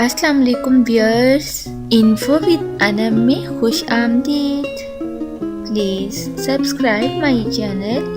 السلام علیکم wears, info with انم میں خوش آمدید۔ Please subscribe my channel,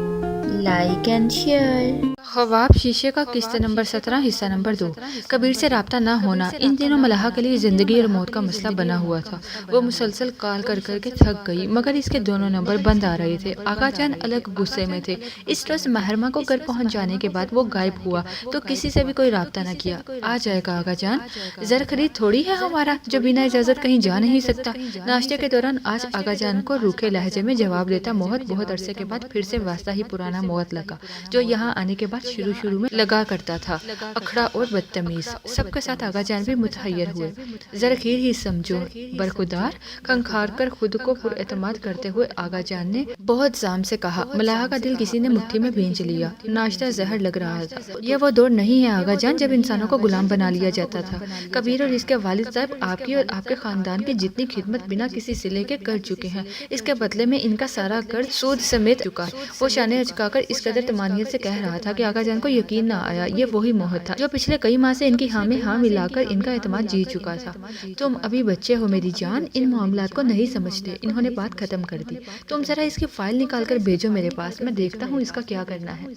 like and share. خواب شیشے کا قسط نمبر 17 حصہ نمبر 2۔ کبیر سے رابطہ نہ ہونا ان دنوں ملاحہ کے لیے زندگی اور موت کا مسئلہ بنا ہوا تھا۔ وہ مسلسل کال کر کر کے تھک گئی، مگر اس کے دونوں نمبر بند آ رہے تھے۔ آغا جان الگ غصے میں تھے۔ اس روز محرمہ کو گھر پہنچ جانے کے بعد وہ غائب ہوا تو کسی سے بھی کوئی رابطہ نہ کیا۔ آ جائے گا آغا جان، زر خرید تھوڑی ہے ہمارا جو بنا اجازت کہیں جا نہیں سکتا۔ ناشتے کے دوران آج آغا جان کو روکھے لہجے میں جواب دیتا موہت بہت عرصے کے بعد پھر سے واسطہ ہی پرانا موہت لگا جو یہاں آنے کے بعد شروع میں لگا کرتا تھا، اکھڑا اور بدتمیز۔ سب کے ساتھ آغا جان بھی متحیر ہوئے۔ زرخیر ہی سمجھو، برخودار کھنکھار کر خود کو پر اعتماد کرتے ہوئے آغا جان نے بہت زام سے کہا، ملاحہ کا دل کسی نے مٹھی میں بھینچ لیا، ناشتہ زہر لگ رہا تھا۔ یہ وہ دور نہیں ہے آغا جان جب انسانوں کو غلام بنا لیا جاتا تھا۔ کبیر اور اس کے والد صاحب آپ کی اور آپ کے خاندان کی جتنی خدمت بنا کسی صلے کے کر چکے ہیں، اس کے بدلے میں ان کا سارا قرض سود سمیت چکا۔ وہ شانے اچکا کر اس قدر طمانینت سے کہہ رہا تھا کہ آغا جان کو یقین نہ آیا یہ وہی موہت تھا جو پچھلے کئی ماہ سے ان کی ہاں میں ہاں ملا کر ان کا اعتماد جیت چکا تھا۔ تم ابھی بچے ہو میری جان، ان معاملات کو نہیں سمجھتے۔ انہوں نے بات ختم کر دی۔ تم ذرا اس کی فائل نکال کر بھیجو میرے پاس، میں دیکھتا ہوں اس کا کیا کرنا ہے۔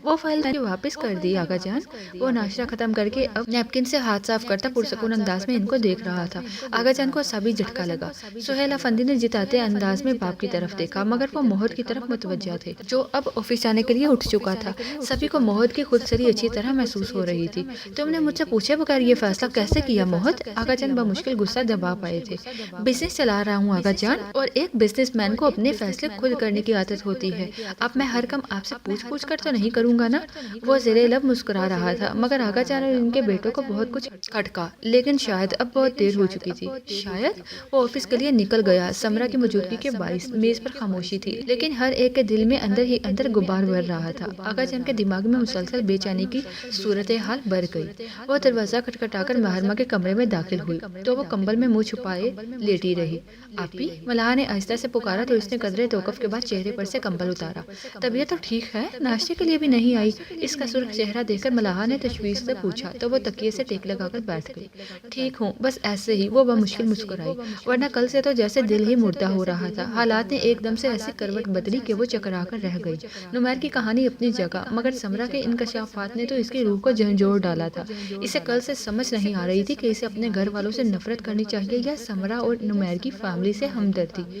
وہ فائل میں نے واپس کر دی آغا جان۔ وہ ناشتہ ختم کر کے اب نیپکن سے ہاتھ صاف کرتا پرسکون انداز میں ان کو دیکھ رہا تھا۔ آغا جان کو سابی جھٹکا لگا۔ سہیل افندی نے جتاتے انداز میں باپ کی طرف دیکھا، مگر وہ موہت کی طرف متوجہ تھے جو اب آفس جانے کے لیے اٹھ چکا تھا۔ سبھی کو موہت کی خود سری اچھی طرح محسوس ہو رہی تھی۔ تم نے مجھ سے پوچھے بغیر یہ فیصلہ کیسے کیا موہت؟ آغا جان بمشکل غصہ دبا پائے تھے۔ بزنس چلا رہا ہوں آغا جان، اور ایک بزنس مین کو اپنے فیصلے خود کرنے کی عادت ہوتی ہے۔ اب میں ہر کم آپ سے پوچھ کر تو نہیں کروں گا نا؟ وہ زیر لب مسکرا رہا تھا، مگر آغا جان اور ان کے بیٹوں کو بہت کچھ کھٹکا، لیکن شاید اب بہت دیر ہو چکی تھی۔ شاید وہ آفس کے لیے نکل گیا۔ سمرا کی موجودگی کے باعث میز پر خاموشی تھی، لیکن ہر ایک کے دل میں اندر ہی اندر غبار بھر رہا تھا۔ آغا جان کے دماغ میں مسلسل بے چینی کی صورتحال بڑھ گئی۔ وہ دروازہ کھٹکھٹا کر محرمہ کے کمرے میں داخل ہوئی تو وہ کمبل میں منہ چھپائے لیٹی رہی۔ آپی، ملاحہ نے آہستہ سے پکارا تو اس نے قدرے توقف کے بعد چہرے پر سے کمبل اتارا۔ طبیعت تو ٹھیک ہے؟ ناشتے کے لیے بھی نہیں آئی؟ اس کا سرخ چہرہ دیکھ کر ملاحہ نے تشویش سے پوچھا تو وہ تکیے سے ٹیک لگا کر بیٹھ گئی۔ ٹھیک ہوں، بس ایسے ہی، وہ بمشکل مسکرائی، ورنہ کل سے تو جیسے دل ہی مردہ ہو رہا تھا۔ حالات نے ایک دم سے ایسی کروٹ بدلی کہ وہ چکرا کر رہ گئی۔ نمیر کی کہانی اپنی جگہ، مگر سمرا کے انکشافات نے تو اس کی روح کو جھنجھوڑ ڈالا تھا۔ اسے کل سے سمجھ نہیں آ رہی تھی کہ اسے اپنے گھر والوں سے نفرت کرنی چاہیے یا سمرا اور نمیر کی فیملی سے ہمدردی۔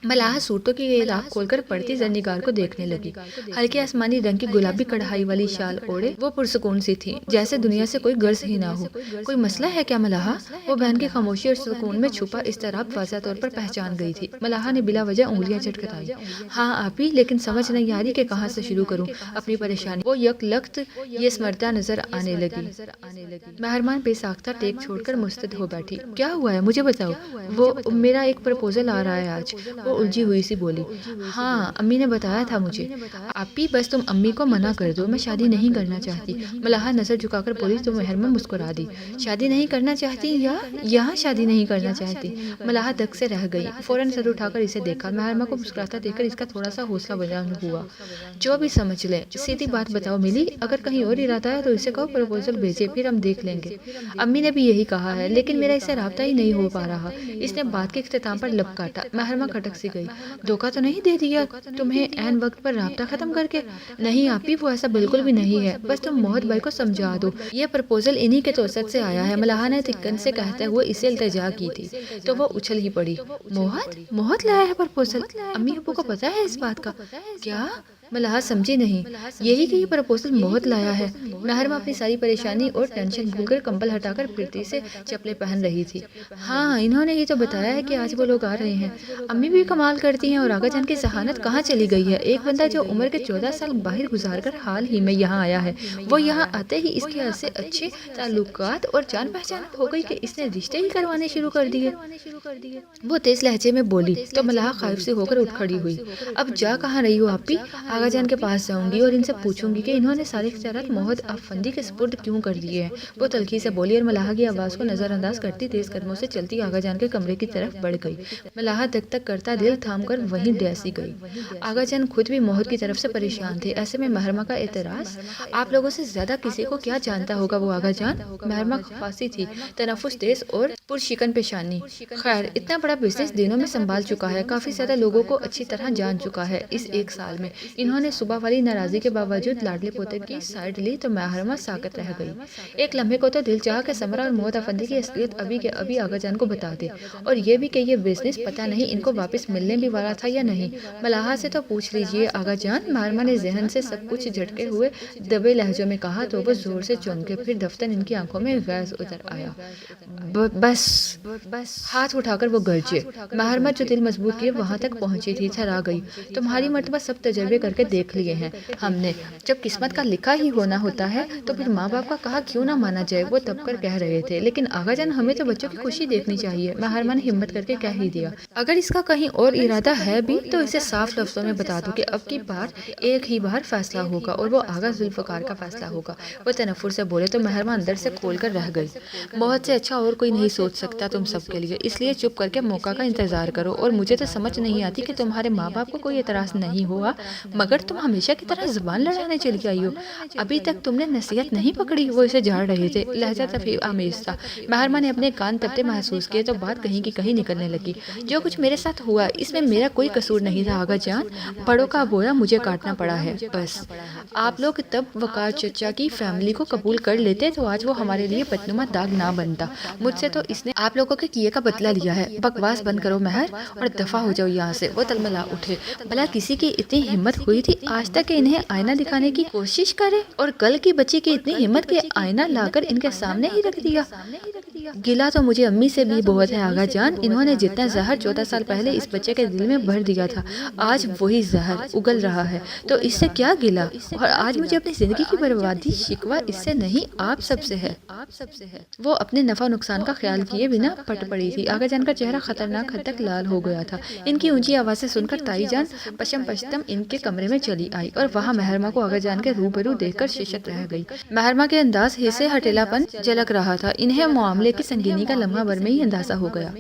ملاحہ صورتوں کی یہ علاق کھول کر پڑتی زرنگار کو دیکھنے لگی۔ ہلکے آسمانی رنگ کی گلابی کڑھائی والی شال اوڑھے وہ پرسکون سی تھی، جیسے دنیا سے کوئی غرض ہی نہ ہو۔ کوئی مسئلہ ہے کیا ملاحہ؟ وہ بہن کی خاموشی اور سکون میں چھپا اضطراب واضح طور پر پہچان گئی تھی۔ ملاحہ نے بلا وجہ انگلیاں جھٹکتائی۔ ہاں آپی، لیکن سمجھ نہیں آ رہی کہ کہاں سے شروع کروں اپنی پریشانی۔ وہ یک لخت یہ سمرتا نظر آنے لگی۔ مہرمان بے ساختہ ٹیک چھوڑ کر مستد ہو بیٹھی۔ کیا ہوا ہے مجھے بتاؤ؟ وہ میرا ایک پرپوزل آ رہا ہے آج، وہ الجھی ہوئی سی بولی۔ ہاں، امی نے بتایا تھا مجھے۔ آپی بس تم امی کو منع کر دو، میں شادی نہیں کرنا چاہتی۔ ملاحہ نظر جھکا کر بولی تو محرمہ مسکرا دی۔ شادی نہیں کرنا چاہتی یا یہاں شادی نہیں کرنا چاہتی؟ ملاحہ دک سے رہ گئی، فوراً سر اٹھا کر اسے دیکھا۔ محرمہ کو مسکراتا دیکھ کر اس کا تھوڑا سا حوصلہ بلند ہوا۔ جو بھی سمجھ لے، سیدھی بات بتاؤ ملی، اگر کہیں اور ارادہ ہے تو اسے کہو پرپوزل بھیجے، پھر ہم دیکھ لیں گے۔ امی نے بھی یہی کہا ہے، لیکن میرا اس سے رابطہ ہی نہیں ہو پا رہا۔ اس نے بات کے اختتام پر لب کاٹا۔ محرمہ کھٹک سی گئی۔ دھوکہ تو نہیں دے دیا تمہیں عین وقت پر رابطہ ختم کر کے؟ نہیں آپی، وہ ایسا بالکل بھی نہیں ہے، بس تم موہت بھائی کو سمجھا دو، یہ پرپوزل انہی کے توسط سے آیا ہے۔ ملاحہ نے تکن سے کہتے ہوئے اسے التجا کی تھی تو وہ اچھل ہی پڑی۔ موہت لایا ہے پرپوزل؟ امی ابو کو پتا ہے اس بات کا؟ کیا؟ ملاحہ سمجھی نہیں۔ یہی کہ یہ پرپوزل موہت لایا ہے۔ محرمہ اپنی ساری پریشانی اور ٹینشن بھول کر کمبل ہٹا کر پھرتی سے چپلیں پہن رہی تھی۔ ہاں، انہوں نے ہی تو بتایا ہے کہ آج وہ لوگ آ رہے ہیں۔ امی بھی کمال کرتی ہیں، اور آغا جان کی ذہانت کہاں چلی گئی ہے؟ ایک بندہ جو عمر کے 14 سال باہر گزار کر حال ہی میں یہاں آیا ہے، وہ یہاں آتے ہی اس کے ایسے اچھے تعلقات اور جان پہچان ہو گئی کہ اس نے رشتے ہی کروانے شروع کر دیے۔ وہ تیز لہجے میں بولی تو ملاحہ خائف سے ہو کر اٹھ کھڑی ہوئی۔ اب جا کہاں رہی ہو آپی؟ آغا جان کے پاس جاؤں گی اور ان سے پوچھوں گی کہ انہوں نے ساری اختیارات موحد افندی کے سپرد کیوں کر دیے ہیں۔ وہ تلخی سے بولی اور ملاحہ کی آواز کو نظر انداز کرتی تیز قدموں سے چلتی آغا جان کے کمرے کی طرف بڑھ گئی۔ ملاحہ دک دک کرتا دل تھام کر وہیں ڈیسی گئی۔ آغا جان خود بھی موحد کی طرف سے پریشان تھے۔ ایسے میں محرمہ کا اعتراض، آپ لوگوں سے زیادہ کسی کو کیا جانتا ہوگا وہ آغا جان؟ محرمہ خاصی تھی، تنفس تیز اور پرشکن پیشانی۔ خیر، اتنا بڑا بزنس دنوں میں سنبھال چکا ہے، کافی زیادہ لوگوں کو اچھی طرح جان چکا ہے۔ اس ایک سال میں انہوں نے صبح والی ناراضی کے باوجود لاڈلے پوتے کی سائیڈ لی تو محرمہ ساکت رہ گئی۔ ایک لمحے کو تو دل چاہا کہ سمرہ اور موحد افندی کی اصلیت ابھی کے ابھی آغا جان کو بتا دے، اور یہ بھی کہ یہ بزنس پتہ نہیں ان کو واپس ملنے بھی والا تھا یا نہیں۔ ملاحہ سے تو پوچھ لیجئے آغا جان، محرمہ نے ذہن سے سب کچھ جھٹکے ہوئے دبے لہجوں میں کہا تو وہ زور سے چونکے، پھر دفتن ان کی آنکھوں میں غیظ اتر آیا۔ بس ہاتھ اٹھا کر وہ گرجے۔ محرمہ جو دل مضبوط کیے وہاں تک پہنچی تھی، تھرا گئی۔ تمہاری مرتبہ سب تجربے کر کے دیکھ لیے ہیں ہم نے، جب قسمت کا لکھا ہی ہونا ہوتا ہے تو پھر ماں باپ کا کہا کیوں نہ مانا جائے، وہ تب کر کہہ رہے تھے۔ لیکن آغا جان ہمیں تو بچوں کی خوشی دیکھنی چاہیے، محرمہ نے ہمت کر کے کہہ ہی دیا۔ اگر اس کا کہیں اور ارادہ ہے بھی تو اسے صاف لفظوں میں بتا دو کہ اب کی بار ایک ہی بار فیصلہ ہوگا اور وہ آغا ذوالفقار کا فیصلہ ہوگا۔ وہ تنفر سے بولے تو محرمہ اندر سے کھول کر رہ گئی۔ بہت سے اچھا اور کوئی نہیں سوچ سکتا تم سب کے لیے، اس لیے چپ کر کے موقع کا انتظار کرو۔ اور مجھے تو سمجھ نہیں آتی کہ تمہارے ماں باپ کو کوئی اعتراض نہیں ہوا، مگر تم ہمیشہ کی طرح زبان لڑانے چلی آئی ہو۔ ابھی تک تم نے نصیحت نہیں پکڑی؟ وہ اسے جھاڑ رہے تھے، لہجہ تفہیم آمیز تھا۔ محرمہ نے اپنے کان تپتے محسوس کیے تو بات کہیں کی کہیں نکلنے لگی۔ جو کچھ میرے ساتھ ہوا اس میں میرا کوئی قصور نہیں تھا آغا جان، بڑوں کا بویا مجھے کاٹنا پڑا ہے بس۔ آپ لوگ تب وقار چچا کی فیملی کو قبول کر لیتے تو آج وہ ہمارے لیے بدنما داغ نہ بنتا۔ مجھ سے تو اس نے آپ لوگوں کے کیے کا بدلہ لیا ہے۔ بکواس بند کرو مہر اور دفع ہو جاؤ یہاں سے۔ وہ تلملا اٹھے۔ بھلا کسی کی اتنی ہمت ہوئی تھی آج تک کہ انہیں آئینہ دکھانے کی کوشش کرے، اور کل کی بچی کی اتنی ہمت کہ آئینہ لا کر ان کے سامنے ہی رکھ دیا۔ گلا تو مجھے امی سے بھی بہت ہے آغا جان، انہوں نے جتنا زہر 14 سال پہلے اس بچے کے دل میں بھر دیا تھا آج وہی زہر اگل رہا ہے، تو اس سے کیا گلا؟ اور آج مجھے اپنی زندگی کی بربادی شکوہ اس سے نہیں آپ سب سے ہے۔ وہ اپنے نفع نقصان کا خیال کیے بنا پٹ پڑی تھی۔ آغا جان کا چہرہ خطرناک حد تک لال ہو گیا تھا۔ ان کی اونچی آوازیں سن کر تائی جان پشم پشتم ان کے کمرے میں چلی آئی اور وہاں محرمہ کو آغا جان کے روبرو دیکھ کر ششت رہ گئی۔ محرمہ کے انداز سے ہٹیلا پن جھلک رہا تھا، انہیں معاملے کی سنگینی کا لمحہ بھر میں ہی اندازہ ہو گیا۔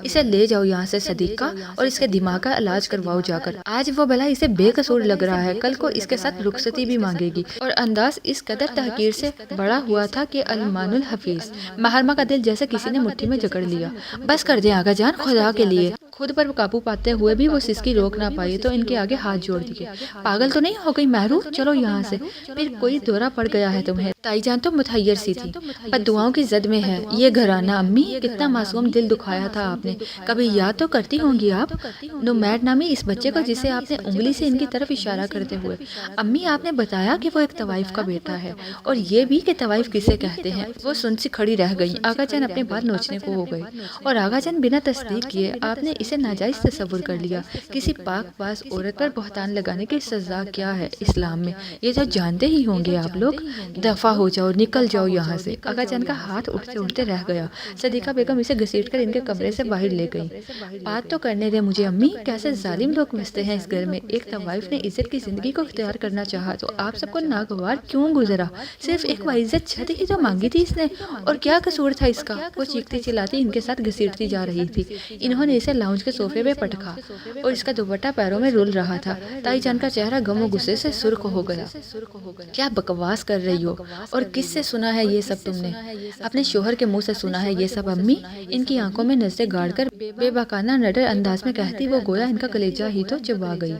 اسے لے جاؤ یہاں سے صدیقہ اور اس کے دماغ کا علاج کرواؤ جا کر۔ آج وہ بھلا اسے بے قصور لگ رہا ہے، کل کو اس کے ساتھ رخصتی بھی مانگے گی، اور انداز اس قدر تحقیر سے بڑا ہوا تھا کہ المان الحفیظ۔ محرمہ کا دل جیسے کسی نے مٹھی میں جکڑ لیا۔ بس کر دیں آغا جان خدا کے لیے۔ خود پر قابو پاتے ہوئے بھی وہ سسکی روک نہ پائی تو ان کے آگے ہاتھ جوڑ دیے۔ پاگل تو نہیں ہو گئی مہرو؟ چلو یہاں سے، پھر کوئی دورہ پڑ گیا ہے تمہیں؟ تائی جان تو متحیر سی تھی، بد دعاؤں کی زد میں ہے یہ گھرانہ۔ امی کتنا معصوم دل دکھایا تھا آپ نے، کبھی یاد تو کرتی ہوں گی آپ نومیڈ نامی اس بچے کو جسے آپ نے انگلی سے ان کی طرف اشارہ کرتے ہوئے؟ امی آپ نے بتایا کہ وہ ایک طوائف کا بیٹا ہے، اور یہ بھی کہ طوائف کسے کہتے ہیں۔ وہ سن سی کھڑی رہ گئی۔ آغا جان اپنے بات نوچنے کو ہو گئے، اور آغا جان بنا تصدیق کیے آپ نے اسے ناجائز تصور کر لیا۔ کسی پاک باز عورت پر بہتان لگانے کی سزا کیا ہے اسلام میں، یہ تو جانتے ہی ہوں گے آپ لوگ۔ دفع ہو جاؤ، نکل جاؤ یہاں سے۔ آغا جان کا ہاتھ اٹھتے اٹھتے رہ گیا۔ صدیقہ بیگم اسے گھسیٹ کر ان کے کمرے سے باہر لے گئی۔ بات تو کرنے دے مجھے امی، کیسے ظالم لوگ بستے ہیں اس گھر میں۔ ایک طوائف نے عزت کی زندگی کو اختیار کرنا چاہا تو آپ سب کو ناگوار کیوں گزرا؟ صرف ایک باعزت چھت ہی تو مانگی تھی اس نے، اور کیا قصور تھا اس کا؟ وہ چیختی چلاتی ان کے ساتھ گھسیٹتی جا رہی تھی۔ انہوں نے اسے لاؤنج کے صوفے پہ پٹکا اور اس کا دوپٹہ پیروں میں رول رہا تھا۔ تائی جان کا چہرہ غم و غصے سے سرخ ہو گیا۔ کیا بکواس کر رہی ہو؟ اور کس سے سنا ہے یہ سب تم نے؟ اپنے شوہر کے منہ سے سنا ہے یہ سب امی؟ ان کی آنکھوں میں نظریں گاڑ کر بے باکانہ نڈر انداز میں کہتی وہ گویا ان کا کلیجہ ہی تو چبا گئی۔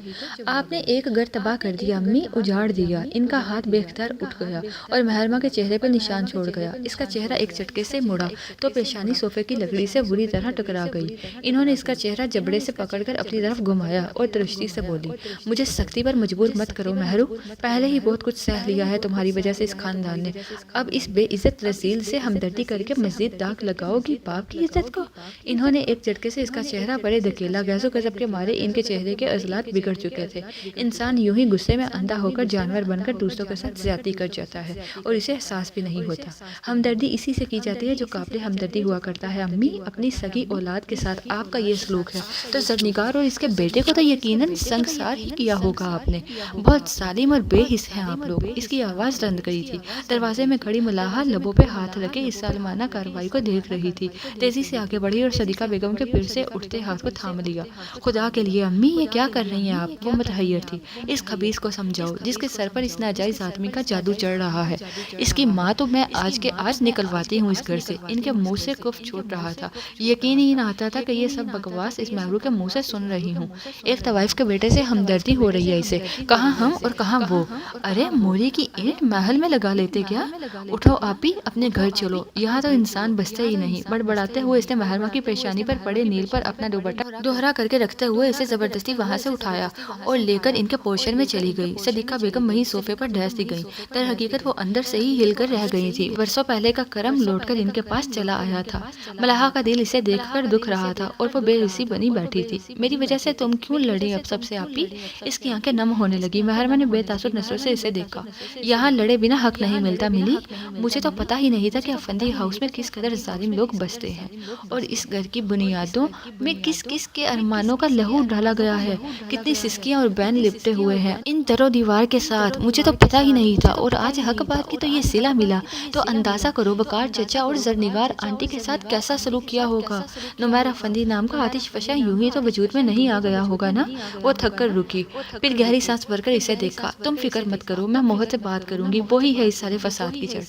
آپ نے ایک گھر تباہ کر دیا امی، اجاڑ دیا۔ ان کا ہاتھ بے اختیار اٹھ گیا اور محرمہ کے چہرے پر نشان چھوڑ گیا۔ اس کا چہرہ ایک جھٹکے سے مڑا تو پیشانی صوفے کی لکڑی سے بری طرح ٹکرا گئی۔ انہوں نے اس کا چہرہ جبڑے سے پکڑ کر اپنی طرف گھمایا اور درشتی سے بولی، مجھے سختی پر مجبور مت کرو مہرو، پہلے ہی بہت کچھ سہ لیا ہے تمہاری وجہ سے اس خاندان نے، اب اس بے عزت رذیل سے ہمدردی کر کے مزید داغ لگاؤ گی باپ کی عزت کو؟ انہوں نے ایک جھٹکے سے اس کا چہرہ بڑے دھکیلا۔ گیس و غضب کے مارے ان کے چہرے کے عضلات بگڑ چکے تھے۔ انسان یوں ہی غصے میں اندھا ہو کر جانور بن کر دوسروں کے ساتھ زیادتی کر جاتا ہے اور اسے احساس بھی نہیں ہوتا۔ ہمدردی اسی سے کی جاتی ہے جو قابل ہمدردی ہوا کرتا ہے امی۔ اپنی سگی اولاد کے ساتھ آپ کا یہ سلوک سلوک ہے تو زرنگار اور اس کے بیٹے کو تو یقیناً سنگسار ہی کیا ہوگا آپ نے۔ بہت ظالم اور بے حس ہیں آپ لوگ۔ اس کی آواز رند گئی تھی۔ دروازے میں کھڑی ملاحہ لبوں پہ ہاتھ رکھے اس ظالمانہ کارروائی کو دیکھ رہی تھی۔ تیزی سے آگے بڑھی اور صدیقہ بیگم کے پھر سے اٹھتے ہاتھ کو تھام لیا۔ خدا کے لیے امی، یہ کیا کر رہی ہیں آپ؟ وہ متحیر تھی۔ اس خبیث کو سمجھاؤ جس کے سر پر اس ناجائز آدمی کا جادو چڑھ رہا ہے۔ اس کی ماں تو میں آج کے آج نکلواتی ہوں اس گھر سے۔ ان کے منہ سے کف چھوٹ رہا تھا۔ یقین ہی نہ آتا تھا کہ یہ سب بکواس اس مہرو کے منہ سے سن رہی ہوں۔ ایک طوائف کے بیٹے سے ہمدردی ہو رہی ہے اسے، کہاں ہم اور کہاں وہ۔ ارے موری کی اینٹ محل میں لگا لیتے کیا؟ اٹھو آپی، اپنے گھر چلو، یہاں تو انسان بستے ہی نہیں۔ بڑبڑاتے ہوئے اس نے مہرما کی پیشانی پر پڑے نیل پر اپنا دوپٹہ دوہرا کر کے رکھتے ہوئے اسے زبردستی وہاں سے اٹھایا اور لے کر ان کے پورشن میں چلی گئی۔ صدیقہ بیگم وہیں صوفے پر ڈھس دی گئی۔ در حقیقت وہ اندر سے ہی ہل کر رہ گئی تھی۔ برسوں پہلے کا کرم لوٹ کر ان کے پاس چلا آیا تھا۔ ملاحہ کا دل اسے دیکھ کر دکھ رہا تھا اور وہ بے حسی بنی بیٹھی تھی۔ میری وجہ سے تم کیوں لڑی اب سب سے آپی؟ اس کی آنکھیں نم ہونے لگی۔ مہرما نے بے تاثر نظروں سے اسے دیکھا۔ یہاں لڑے بنا حق نہیں ملتا ملی۔ مجھے تو پتہ ہی نہیں تھا کہ افندی ہاؤس میں کس قدر ظالم لوگ بستے ہیں اور اس گھر کی بنیادوں میں کس کس کے ارمانوں کا لہو ڈالا گیا ہے، کتنی سسکیاں اور بین لپٹے ہوئے ہیں ان در و دیوار کے ساتھ۔ مجھے تو پتہ ہی نہیں تھا اور آج حق بات کی تو یہ صلہ ملا تو اندازہ کرو بکار چچا اور زرنگار آنٹی کے ساتھ کیسا سلوک کیا ہوگا۔ نمیر افندی نام کا آتش فشاں یوں ہی تو وجود میں نہیں آ گیا ہوگا نا؟ وہ تھک کر رکی، پھر گہری سانس بھر کر اسے دیکھا۔ تم فکر مت کرو، میں موہت سے بات کروں گی، وہی ہے اس سارے فساد کی جڑ۔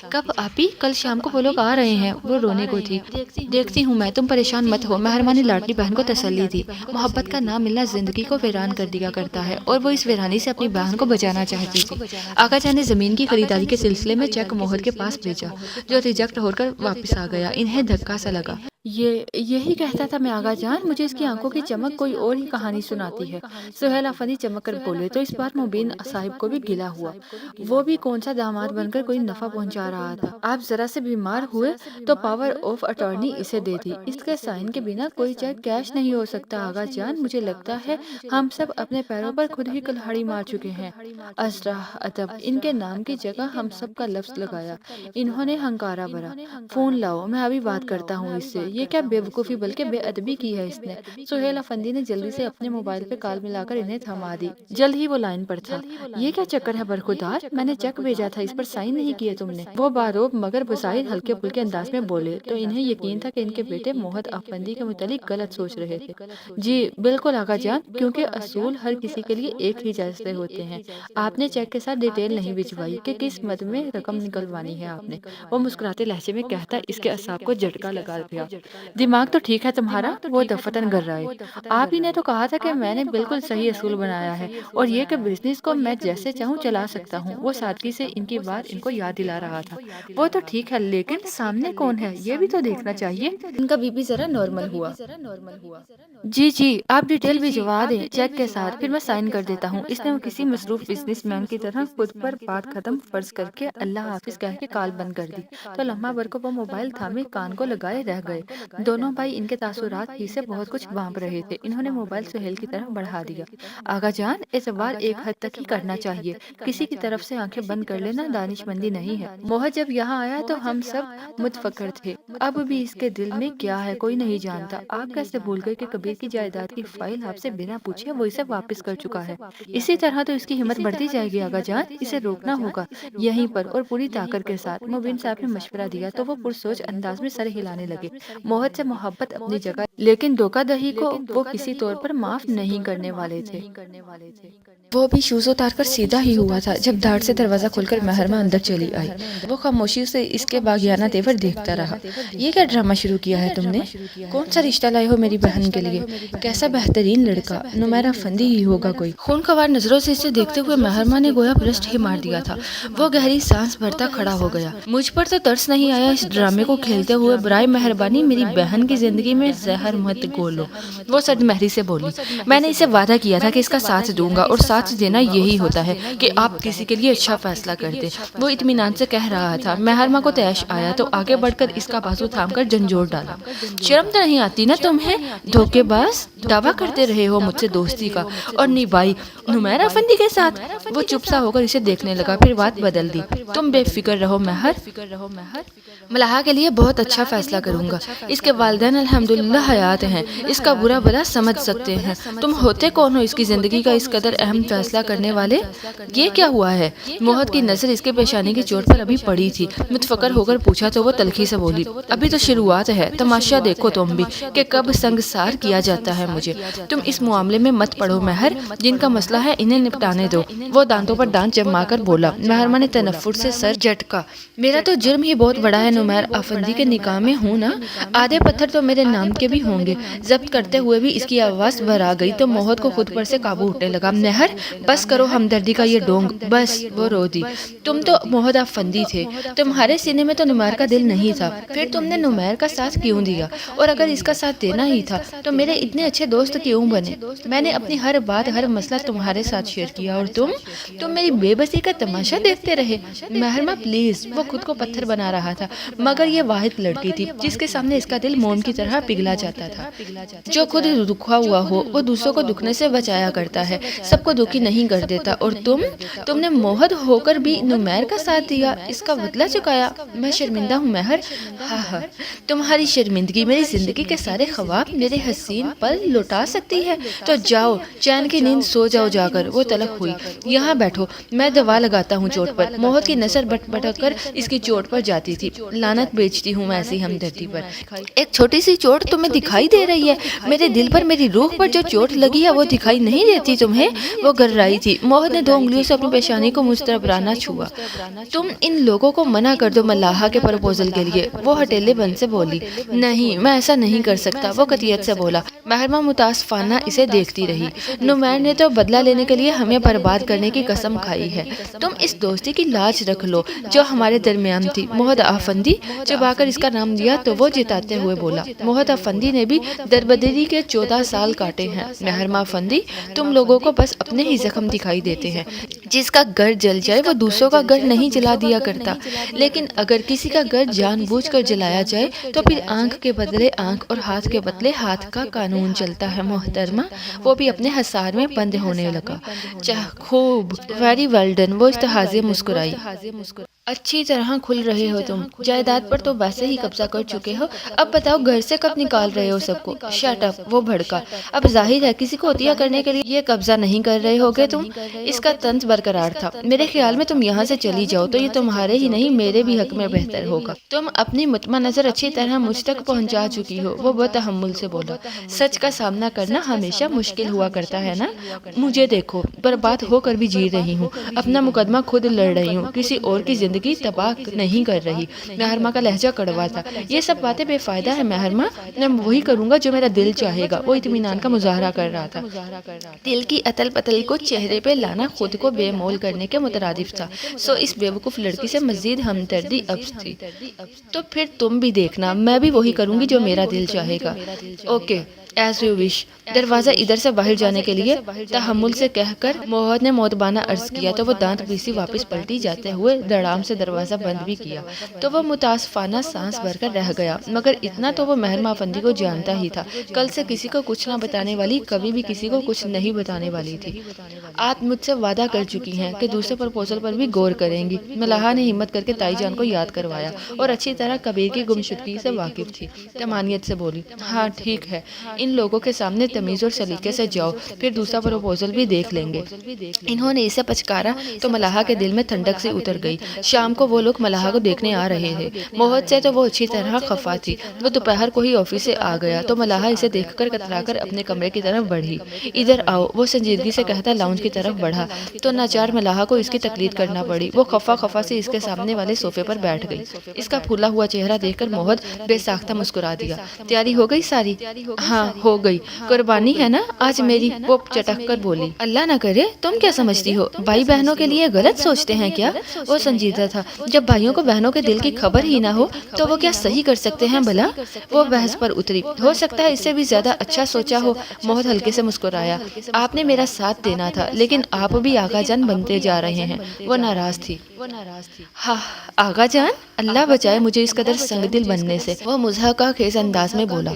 کب آپی؟ کل شام کو وہ لوگ آ رہے ہیں۔ وہ رونے کو تھی۔ دیکھتی ہوں میں، تم پریشان مت ہو۔ مہرما نے لاڈلی بہن کو تسلی دی۔ محبت کا نام ملنا زندگی کو ویران کر دیا کرتا ہے اور وہ اس ویرانی سے اپنی بہن کو بچانا چاہتی تھی۔ آقا جان نے زمین کی خریداری کے سلسلے میں چیک موہت کے پاس بھیجا جو ریجیکٹ ہو کر واپس آ گیا۔ انہیں دھکا سا لگا۔ یہی کہتا تھا میں آقا جان، مجھے اس کی آنکھوں کی چمک کوئی اور ہی کہانی سناتی ہے۔ سہیل افندی چمک کر بولے تو اس بار مبین صاحب کو بھی گلہ ہوا۔ وہ بھی کون سا داماد بن کر کوئی نفع پہنچا رہا تھا۔ آپ ذرا سے بیمار ہوئے تو پاور آف اٹارنی اسے دے دی۔ اس کے سائن کے بنا کوئی چیک کیش نہیں ہو سکتا آقا جان۔ مجھے لگتا ہے ہم سب اپنے پیروں پر خود ہی کلہاڑی مار چکے ہیں۔ اسرا، ادب، ان کے نام کی جگہ ہم سب کا لفظ لگایا۔ انہوں نے ہنکارا بھرا۔ فون لاؤ، میں ابھی بات کرتا ہوں اس سے۔ یہ کیا بے وقوفی بلکہ بے ادبی کی ہے اس نے۔ سہیل افندی نے جلدی سے اپنے موبائل پہ کال ملا کر انہیں تھما دی۔ جلد ہی وہ لائن پر تھا۔ یہ کیا چکر ہے برخودار؟ میں نے چیک بھیجا تھا، اس پر سائن نہیں کیے تم نے؟ وہ باروب مگر بظاہر ہلکے پھلکے انداز میں بولے تو انہیں یقین تھا کہ ان کے بیٹے موہت افندی کے متعلق غلط سوچ رہے تھے۔ جی بالکل آقا جان، کیونکہ اصول ہر کسی کے لیے ایک ہی جیسے ہوتے ہیں۔ آپ نے چیک کے ساتھ ڈیٹیل نہیں بھجوائی کہ کس مد میں رقم نکلوانی ہے آپ نے، وہ مسکراتے لہجے میں کہتا اس کے اعصاب کو جھٹکا لگا گیا۔ دماغ تو ٹھیک ہے تمہارا؟ وہ دفتن گر رہا ہے۔ آپ ہی نے تو کہا تھا کہ میں نے بالکل صحیح اصول بنایا ہے اور یہ کہ بزنس کو میں جیسے چاہوں چلا سکتا ہوں۔ وہ سادگی سے ان کی بات ان کو یاد دلا رہا تھا۔ وہ تو ٹھیک ہے لیکن سامنے کون ہے یہ بھی تو دیکھنا چاہیے۔ ان کا بی پی ذرا نارمل ہوا۔ جی آپ ڈیٹیل بھجوا دیں چیک کے ساتھ، پھر میں سائن کر دیتا ہوں۔ اس نے کسی مصروف بزنس مین کی طرح خود پر بات ختم فرض کر کے اللہ حافظ کہہ کے کال بند کر دی تو لمحہ بھر کو وہ موبائل تھامے کان کو لگائے رہ گئے۔ دونوں بھائی ان کے تاثرات ہی سے بہت کچھ بانپ رہے تھے۔ انہوں نے موبائل سہیل کی طرف بڑھا دیا۔ آقا جان، اعتبار ایک حد تک ہی کرنا چاہیے، کسی کی طرف سے آنکھیں بند کر لینا دانش مندی نہیں ہے۔ موہت جب یہاں آیا تو ہم سب متفکر تھے، اب بھی اس کے دل میں کیا ہے کوئی نہیں جانتا۔ آپ کیسے بھول گئے کہ کبیر کی جائیداد کی فائل آپ سے بنا پوچھے وہ اسے واپس کر چکا ہے؟ اسی طرح تو اس کی ہمت بڑھتی جائے گی آقا جان، اسے روکنا ہوگا یہیں پر اور پوری طاقت کے ساتھ۔ مبین صاحب نے مشورہ دیا تو وہ پرسوچ انداز میں سر ہلانے لگے۔ موہت سے محبت اپنی جگہ لیکن دھوکہ دہی کو وہ کسی طور پر معاف نہیں کرنے والے تھے۔ وہ بھی شوز اتار کر سیدھا ہی ہوا تھا جب دھاڑ سے دروازہ کھل کر مہرما اندر چلی آئی۔ وہ خاموشی سے اس کے باغیانہ تیور دیکھتا رہا۔ یہ کیا ڈرامہ شروع کیا ہے تم نے؟ کون سا رشتہ لائے ہو میری بہن کے لیے؟ کیسا بہترین لڑکا، نمیرا فندی ہی ہوگا کوئی۔ خونخوار نظروں سے اسے دیکھتے ہوئے مہرما نے گویا برسٹ ہی مار دیا تھا۔ وہ گہری سانس بھرتا کھڑا ہو گیا۔ مجھ پر تو ترس نہیں آیا اس ڈرامے کو کھیلتے ہوئے، برائے مہربانی میری بہن کی زندگی میں زہر مت گھولو۔ وہ سرد مہری سے بولی، میں نے اسے وعدہ کیا تھا کہ اس کا ساتھ دوں گا اور ساتھ دینا یہی ہوتا ہے کہ آپ کسی کے لیے اچھا فیصلہ کرتے۔ وہ اطمینان سے کہہ رہا تھا۔ مہرما کو طیش آیا تو آگے بڑھ کر اس کا بازو تھام کر جھنجھوڑ ڈالا۔ شرم تو نہیں آتی نا تمہیں؟ دھوکے باز، دعویٰ کرتے رہے ہو مجھ سے دوستی کا اور نبھائی نمیرا افندی کے ساتھ۔ وہ چپ سا ہو کر اسے دیکھنے لگا، پھر بات بدل دی۔ تم بے فکر رہو مہر، ملاحہ کے لیے بہت اچھا فیصلہ کروں گا. اس کے والدین الحمدللہ حیات ہیں, اس کا برا بھلا سمجھ سکتے ہیں. تم ہوتے کون ہو اس کی زندگی کا اس قدر اہم فیصلہ کرنے والے؟ یہ کیا ہوا ہے؟ موہت کی نظر اس کے پیشانی کی چوٹ پر ابھی پڑی تھی. متفکر ہو کر پوچھا تو وہ تلخی سے بولی, ابھی تو شروعات ہے, تماشا دیکھو تم بھی کہ کب سنگسار کیا جاتا ہے مجھے. تم اس معاملے میں مت پڑو مہر, جن کا مسئلہ ہے انہیں نپٹانے دو. وہ دانتوں پر دانت جما کر بولا. مہرماں نے تنفر سے سر جھٹکا. میرا تو جرم ہی بہت بڑا ہے نمیر افندی کے نکاح میں ہوں نا, آدھے پتھر تو میرے نام کے بھی ہوں گے. ضبط کرتے ہوئے بھی اس کی آواز بھرا گئی تو موہت کو خود پر سے قابو اٹھنے لگا. مہر بس کرو ہمدردی کا یہ ڈونگ, بس. وہ رو دی. تم تو موہت افندی تھے, تمہارے سینے میں تو نمیر کا دل نہیں تھا, پھر تم نے نمیر کا ساتھ کیوں دیا؟ اور اگر اس کا ساتھ دینا ہی تھا تو میرے اتنے اچھے دوست کیوں بنے؟ میں نے اپنی ہر بات ہر مسئلہ تمہارے ساتھ شیئر کیا اور تم میری بے بسی کا تماشا دیکھتے رہے. مہرماں پلیز. وہ خود کو پتھر بنا رہا تھا, مگر یہ واحد لڑکی تھی جس کے سامنے اس کا دل موم کی طرح پگھلا جاتا تھا. جو خود دکھا ہوا ہو وہ دوسروں کو دکھنے سے بچایا کرتا ہے, سب کو دکھی نہیں کر دیتا. اور تم نے موہد ہو کر بھی نمیر کا ساتھ دیا, اس کا بدلہ چکایا. میں شرمندہ ہوں مہر. ہاں, تمہاری شرمندگی میری زندگی کے سارے خواب, میرے حسین پل لوٹا سکتی ہے. تو جاؤ چین کی نیند سو جاؤ جا کر. وہ تلخ ہوئی. یہاں بیٹھو, میں دوا لگاتا ہوں چوٹ پر. موہت کی نظر بٹک کر اس کی چوٹ پر جاتی تھی. لعنت بیچتی ہوں میں ایسی ہمدردی پر. ایک چھوٹی سی چوٹ تمہیں دکھائی دے رہی ہے, میرے دل پر میری روح پر جو چوٹ لگی ہے وہ دکھائی نہیں دیتی تمہیں؟ وہ گررائی تھی. موہت نے 2 انگلیوں سے اپنی پیشانی کو مستبرانہ چھوا. تم ان لوگوں کو منع کر دو ملاحہ کے پروپوزل کے لیے. وہ ہٹیلے بن سے بولی. نہیں, میں ایسا نہیں کر سکتا. وہ قطعیت سے بولا. مہرماں متاسفانہ اسے دیکھتی رہی. نمیر نے تو بدلہ لینے کے لیے ہمیں برباد کرنے کی قسم کھائی ہے. تم اس دوستی کی لاج رکھ لو جو ہمارے درمیان تھی. موہت افندی چبا کر اس کا نام دیا تو وہ جتاتے ہوئے بولا. موہت افندی نے بھی دربدری کے 14 سال کاٹے ہیں. مہرماں افندی, تم لوگوں کو بس اپنے ہی زخم دکھائی دیتے ہیں. جس کا گھر جل جائے وہ دوسروں کا گھر نہیں جلا دیا کرتا, لیکن اگر کسی کا گھر جان بوجھ کر جلایا جائے تو پھر آنکھ کے بدلے آنکھ اور ہاتھ کے بدلے ہاتھ کا قانون چلتا ہے محترمہ. وہ بھی اپنے حصار میں بند ہونے لگا. خوب, ویری ویل ڈن. وہ استحاضے مسکرائی. اچھی طرح کھل رہے ہو تم. جائیداد پر تو ویسے ہی قبضہ کر چکے ہو, اب بتاؤ گھر سے کب نکال رہے ہو سب کو؟ Shut up. وہ بھڑکا. اب ظاہر ہے کسی کو عطیہ کرنے کے لیے یہ قبضہ نہیں کر رہے ہوگے تم. اس کا طنز برقرار تھا. میرے خیال میں تم یہاں سے چلی جاؤ تو یہ تمہارے ہی نہیں میرے بھی حق میں بہتر ہوگا. تم اپنی مطمع نظر اچھی طرح مجھ تک پہنچا چکی ہو. وہ بہت تحمل سے بولا. سچ کا سامنا کرنا ہمیشہ مشکل ہوا کرتا ہے نا. مجھے دیکھو, برباد ہو کر بھی جی رہی ہوں, اپنا مقدمہ خود لڑ رہی ہوں, کسی اور کی زندگی تباہ نہیں کر رہی. مہرماں کا لہجہ کڑوا تھا. یہ سب باتیں بے فائدہ ہے مہرماں, میں وہی کروں گا جو میرا دل چاہے گا. وہ اطمینان کا مظاہرہ کر رہا تھا. دل کی اتل پتل کو چہرے پہ لانا خود کو بے مول کرنے کے مترادف تھا. سو اس بیوقوف لڑکی سے مزید ہمدردی اب تھی. تو پھر تم بھی دیکھنا, میں بھی وہی کروں گی جو میرا دل چاہے گا. Okay, as you wish. دروازہ ادھر سے باہر جانے کے لیے تحمل سے کہہ کر موہت نے مودبانہ عرض کیا تو وہ دانت پیسی واپس پلٹی جاتے ہوئے دھڑام سے دروازہ بند بھی کیا. تو وہ متاسفانہ سانس بھر کر رہ گیا. مگر اتنا تو وہ مہرماں افندی کو جانتا ہی تھا, کل سے کسی کو کچھ نہ بتانے والی کبھی بھی کسی کو کچھ نہیں بتانے والی تھی. آپ مجھ سے وعدہ کر چکی ہیں کہ دوسرے پرپوزل پر بھی غور کریں گی. ملاحہ نے ہمت کر کے تائی جان کو یاد کروایا اور اچھی طرح کبیر کی گمشدگی سے واقف تھی. تمانیت سے بولی. ہاں ٹھیک ہے, ان لوگوں کے سامنے تمیز اور سلیقے سے جاؤ, پھر دوسرا پروپوزل بھی دیکھ لیں گے. انہوں نے اسے پچکارا تو ملاحہ کے دل میں ٹھنڈک سی اتر گئی. شام کو وہ لوگ ملاحہ کو دیکھنے آ رہے تھے. موہت سے تو وہ اچھی طرح خفا تھی. وہ دوپہر کو ہی آفس سے آ گیا تو ملاحہ اسے دیکھ کر کترا کر اپنے کمرے کی طرف بڑھی. ادھر آؤ, وہ سنجیدگی سے کہتا لاؤنج کی طرف بڑھا تو ناچار ملاحہ کو اس کی تقلید کرنا پڑی. وہ خفا سے اس کے سامنے والے صوفے پر بیٹھ گئی. اس کا پھولا ہوا چہرہ دیکھ کر موہت بے ساختہ مسکرا دیا. تیاری ہو گئی ساری؟ ہاں ہو گئی. قربانی ہے نا آج میری؟ وہ چٹک کر بولی. اللہ نہ کرے, تم کیا سمجھتی ہو, بھائی بہنوں کے لیے غلط سوچتے ہیں کیا؟ وہ سنجیدہ تھا. جب بھائیوں کو بہنوں کے دل کی خبر ہی نہ ہو تو وہ کیا صحیح کر سکتے ہیں بھلا؟ وہ بحث پر اتری. ہو سکتا ہے اس سے بھی زیادہ اچھا سوچا ہو. موہت ہلکے سے مسکرایا. آپ نے میرا ساتھ دینا تھا, لیکن آپ بھی آقا جان بنتے جا رہے ہیں. وہ ناراض تھی. ہاں آقا جان. اللہ بچائے مجھے اس قدر سنگ دل بننے سے، وہ مضحکہ خیز انداز میں بولا۔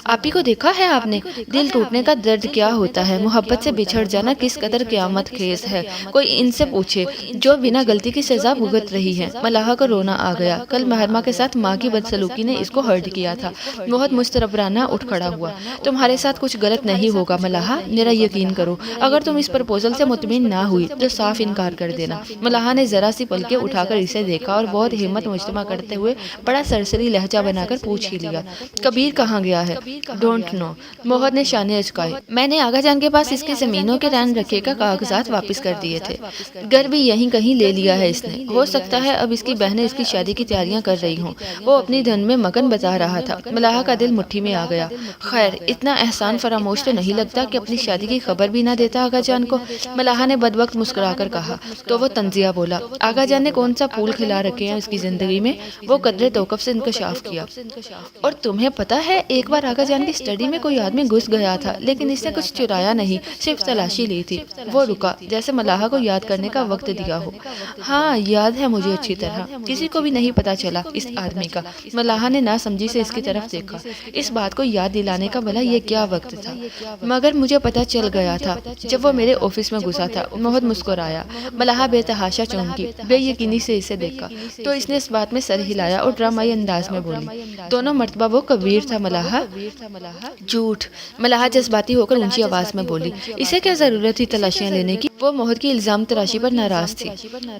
آپ ہی کو دیکھا ہے آپ نے، دل ٹوٹنے کا درد کیا ہوتا ہے، محبت سے بچھڑ جانا کس قدر قیامت خیز ہے، کوئی ان سے پوچھے جو بنا غلطی کی سزا بھگت رہی ہے۔ ملاحہ کو رونا آ گیا، کل محرمہ کے ساتھ ماں کی بدسلوکی نے اس کو ہرٹ کیا تھا۔ بہت مستربرانہ اٹھ کھڑا ہوا۔ تمہارے ساتھ کچھ غلط نہیں ہوگا ملاحہ، میرا یقین کرو، اگر تم اس پرپوزل سے مطمئن نہ ہوئی تو صاف انکار کر دینا۔ ملاحہ نے ذرا سی پلکیں اٹھا کر اسے دیکھا اور بہت ہمت مجتمع کرتے ہوئے بڑا سرسری لہجہ بنا کر پوچھ ہی لیا، کبیر کہاں گیا ہے؟ ڈونٹ نو، موہر نے شانے اچکائے، میں نے آغا جان کے پاس اس کی زمینوں کے رہن رکھے کا کاغذات واپس کر دیے تھے، گھر بھی یہیں کہیں لے لیا ہے اس نے، ہو سکتا ہے اب اس کی بہنیں اس کی شادی کی تیاریاں کر رہی ہوں۔ وہ اپنی دھن میں مگن بتا رہا تھا۔ ملاحہ کا دل مٹھی میں آ گیا۔ خیر اتنا احسان فراموش تو نہیں لگتا کہ اپنی شادی کی خبر بھی نہ دیتا آغا جان کو، ملاحہ نے بدوقت مسکرا کر کہا۔ تو وہ تنزیہ بولا، آغا جان نے کون سا پھول کھلا رکھے ہیں اس کی زندگی میں؟ وہ قدرے توقف سے انکشاف کیا۔ اور تمہیں پتا ہے ایک بار آغا جان کی اسٹڈی میں کوئی آدمی گھس گیا تھا، لیکن اس نے کچھ چرایا نہیں، صرف تلاشی لی تھی۔ وہ رکا جیسے ملاحہ کو یاد کرنے کا وقت دیا ہو۔ ہاں یاد ہے مجھے اچھی طرح، کسی کو بھی نہیں پتا چلا اس آدمی کا۔ ملاحہ نے ناسمجھی سے اس کی طرف دیکھا۔ اس بات کو یاد دلانے کا بھلا یہ کیا وقت تھا؟ مگر مجھے پتا چل گیا تھا جب وہ میرے آفس میں گھسا تھا۔ محمد مسکرایا۔ ملاحہ بے تحاشا چونکی، بے یقینی سے اسے دیکھا تو اس نے اس بات میں سر ہلایا اور ڈرامائی انداز میں بولی، دونوں مرتبہ وہ کبیر تھا ملاحہ؟ جھوٹ، ملاحہ جذباتی ہو کر اونچی آواز میں بولی۔ اسے کیا ضرورت تھی تلاشیاں لینے کی؟ وہ موہر کی الزام تراشی پر ناراض تھی۔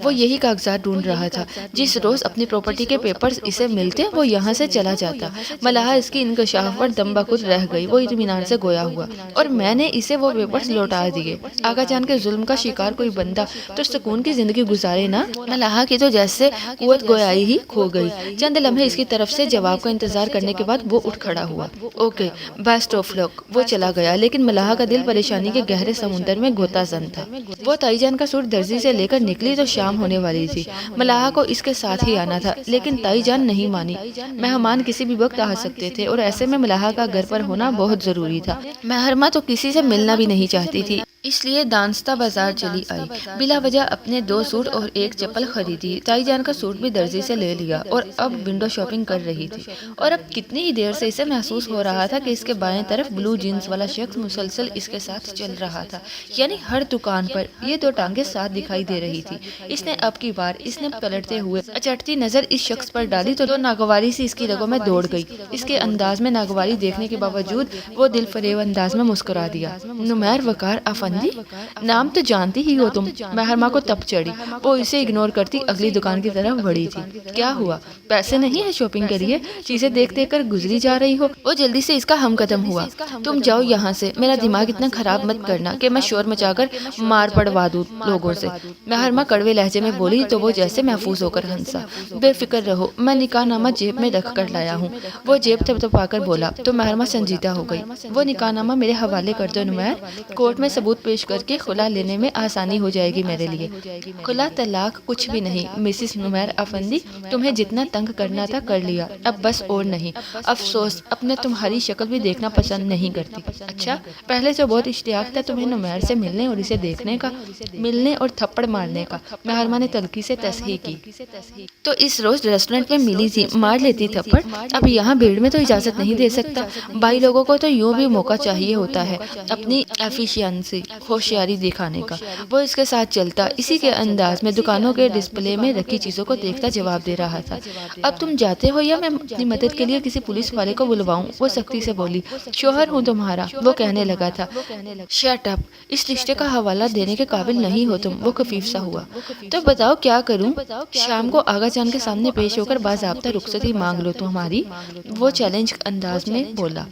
وہ یہی کاغذات ڈھونڈ رہا تھا، جس روز اپنی پراپرٹی کے پیپرز اسے ملتے وہ یہاں سے چلا جاتا۔ ملاحہ اس کی انکشاف پر دم بخود رہ گئی۔ وہ اطمینان سے گویا ہوا، اور میں نے اسے وہ پیپرز لوٹا دیے۔ آغا جان کے ظلم کا شکار کوئی بندہ تو سکون کی زندگی گزارے نا۔ ملاحہ کی تو جیسے قوت گویائی ہی کھو گئی۔ چند لمحے اس کی طرف سے جواب کا انتظار کرنے کے بعد وہ اٹھ کھڑا ہوا۔ اوکے، بیسٹ آف لک۔ وہ چلا گیا، لیکن ملاحہ کا دل پریشانی کے گہرے سمندر میں غوطہ زن تھا۔ وہ تائی جان کا سوٹ درزی سے لے کر نکلی تو شام ہونے والی تھی۔ ملاحہ کو اس کے ساتھ ہی آنا تھا، لیکن تائی جان نہیں مانی۔ مہمان کسی بھی وقت آ سکتے تھے اور ایسے میں ملاحہ کا گھر پر ہونا بہت ضروری تھا۔ محرمہ تو کسی سے ملنا بھی نہیں چاہتی تھی، اس لیے دانستہ بازار چلی آئی۔ بلا وجہ اپنے 2 سوٹ اور 1 چپل خریدی۔ تائی جان کا سوٹ بھی درزی سے لے لیا اور اب ونڈو شاپنگ کر رہی تھی۔ اور اب کتنی ہی دیر سے اسے محسوس ہو رہا تھا کہ اس کے بائیں طرف بلو جینز والا شخص مسلسل اس کے ساتھ چل رہا تھا، یعنی ہر دکان پر یہ 2 ٹانگیں ساتھ دکھائی دے رہی تھی۔ اس نے اب کی بار اس نے پلٹتے ہوئے اچٹتی نظر اس شخص پر ڈالی تو ناگواری سی اس کی رگوں میں دوڑ گئی۔ اس کے انداز میں ناگواری دیکھنے کے باوجود وہ دل فریب انداز میں مسکرا دیا۔ نمیر وقار افندی، نام تو جانتی ہی ہو تم۔ محرمہ کو تپ چڑھی، وہ اسے اگنور کرتی اگلی دکان کی طرف بڑھی تھی۔ کیا ہوا؟ پیسے نہیں ہے شاپنگ کریے، چیزیں دیکھ دیکھ کر گزری جا رہی ہو۔ وہ جلدی سے اس کا ہم قدم ہوا۔ تم جاؤ یہاں سے، میرا دماغ اتنا خراب مت کرنا کہ میں شور مچا کر مار پڑوا دوں لوگوں سے۔ محرمہ کڑوے لہجے میں بولی تو وہ جیسے محفوظ ہو کر ہنسا۔ بے فکر رہو، میں نکاح نامہ جیب میں رکھ کر لایا ہوں۔ وہ جیب تھپتھپا کر بولا تو محرمہ سنجیدہ ہو گئی۔ وہ نکاح نامہ میرے حوالے کر دو نمیر، کورٹ میں ثبوت پیش کر کے خلا لینے میں آسانی ہو جائے گی میرے لیے۔ خلا طلاق کچھ بھی نہیں مسز نمیر افندی، تمہیں جتنا تنگ کرنا تھا کر لیا، اب بس اور نہیں۔ افسوس، اب میں تمہاری شکل بھی دیکھنا پسند نہیں کرتی۔ اچھا، پہلے تو بہت اشتیاق تھا تمہیں نمیر سے ملنے اور اسے دیکھنے کا، ملنے اور تھپڑ مارنے کا۔ محرمہ نے تلخی سے تصحیح کی۔ تو اس روز ریسٹورنٹ میں ملی تھی، مار لیتی تھپڑ، اب یہاں بھیڑ میں تو اجازت نہیں دے سکتا۔ بھائی لوگوں کو تو یوں بھی موقع چاہیے ہوتا ہے اپنی ایفیشینسی، ہوشیاری دکھانے کا۔ وہ اس کے ساتھ چلتا اسی کے انداز میں دکانوں کے ڈسپلے میں رکھی چیزوں کو دیکھتا جواب دے رہا تھا۔ اب تم جاتے ہو یا میں اپنی مدد کے لیے کسی پولیس والے کو بلواؤں؟ وہ سختی سے بولی۔ شوہر ہوں تمہارا، وہ کہنے لگا تھا۔ شٹ اپ، اس رشتے کا حوالہ دینے کے قابل نہیں ہو تم، وہ خفیف سا ہوا۔ تو بتاؤ کیا کروں؟ شام کو آغا جان کے سامنے پیش ہو کر باضابطہ رخصتی مانگ لو تمہاری، وہ چیلنج انداز میں بولا۔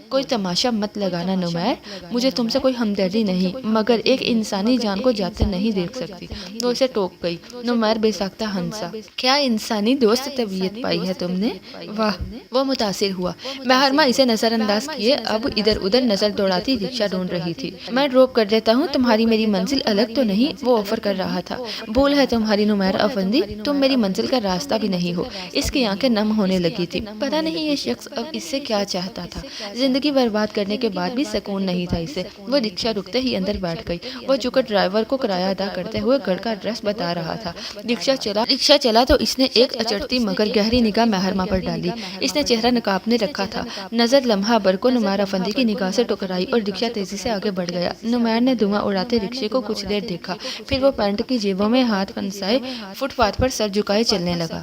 کوئی تماشا مت لگانا نمیر، مجھے تم سے کوئی ہمدردی نہیں، مگر ایک انسانی جان کو جاتے نہیں دیکھ سکتی۔ وہ اسے ٹوک گئی۔ نمیر بے ساختہ ہنسا۔ کیا انسانی دوست طبیعت پائی ہے تم نے، واہ! وہ متاثر ہوا۔ محرمہ اسے نظر انداز کیے اب ادھر ادھر نظر دوڑاتی رکشہ ڈھونڈ رہی تھی۔ میں ڈراپ کر دیتا ہوں، تمہاری میری منزل الگ تو نہیں؟ وہ آفر کر رہا تھا۔ بھول ہے تمہاری نمیر افندی، تم میری منزل کا راستہ بھی نہیں ہو۔ اس کی آنکھیں نم ہونے لگی تھی۔ پتہ نہیں یہ شخص اب اس سے کیا چاہتا تھا۔ زندگی برباد کرنے کے بعد بھی سکون نہیں تھا اسے۔ وہ رکشہ رکتے ہی ہی اندر بیٹھ گئی۔ وہ جھک کر ڈرائیور کو کرایہ ادا کرتے ہوئے گھر کا ایڈریس بتا رہا تھا۔ رکشہ چلا تو اس نے ایک اچڑتی مگر گہری نگاہ مہرمہ پر ڈالی۔ اس نے چہرہ نقاب نے رکھا تھا۔ نظر لمحہ بھر کو نمیر افندی کی نگاہ سے ٹکرائی اور رکشہ تیزی سے آگے بڑھ گیا۔ نمیر نے دھواں اڑاتے رکشے کو کچھ دیر دیکھا، پھر وہ پینٹ کی جیبوں میں ہاتھ پھنسائے فٹ پاتھ پر سر جھکائے چلنے لگا۔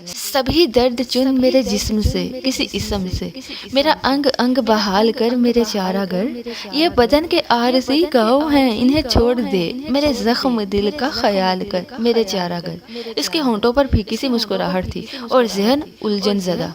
سبھی درد چن میرے جسم سے کسی اسم سے، میرا انگ انگ بحال کر میرے چارہ گر، یہ بدن کے عارضی گاؤں ہیں انہیں چھوڑ دے، میرے زخم دل کا خیال کر میرے چارہ گر۔ اس کے ہونٹوں پر پھیکی سی مسکراہٹ تھی اور ذہن الجھن زدہ۔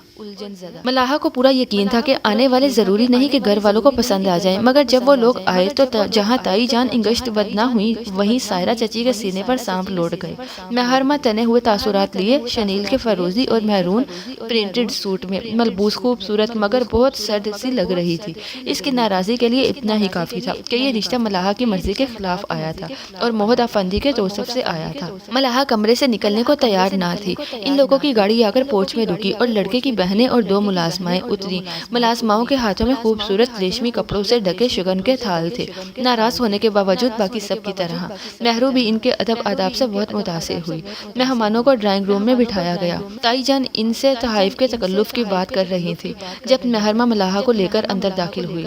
ملاحہ کو پورا یقین تھا کہ آنے والے ضروری نہیں کہ گھر والوں کو پسند آ جائیں، مگر جب وہ لوگ آئے تو جہاں تائی جان انگشت بد نہ ہوئی وہیں سائرہ چچی کے سینے پر سانپ لوٹ گئے۔ مہرمہ تنے ہوئے تاثرات لیے شنیل کے فیروزی اور مہرون پرنٹڈ سوٹ میں ملبوس خوبصورت مگر بہت سرد سی لگ رہی تھی۔ اس کی ناراضی کے لیے اتنا ہی کافی تھا کہ یہ رشتہ ملاحہ کی مرضی کے خلاف آیا تھا اور محمد افندی کے توصف سے آیا تھا۔ ملاحہ کمرے سے نکلنے کو تیار نہ تھی۔ ان لوگوں کی گاڑی آ کر پورچ میں رکی اور لڑکے کی بہنیں اور دو ملازمائیں اتری۔ ملازماؤں کے ہاتھوں میں خوبصورت ریشمی کپڑوں سے ڈھکے شگن کے تھال تھے۔ ناراض ہونے کے باوجود باقی سب کی طرح مہرو بھی ان کے ادب آداب سے بہت متاثر ہوئی۔ مہمانوں کو ڈرائنگ روم میں بٹھایا گیا۔ تائی جان ان سے تحائف کے تکلف کی بات کر رہی تھی جب مہرمہ ملاحہ کو لے کر اندر داخل ہوئی۔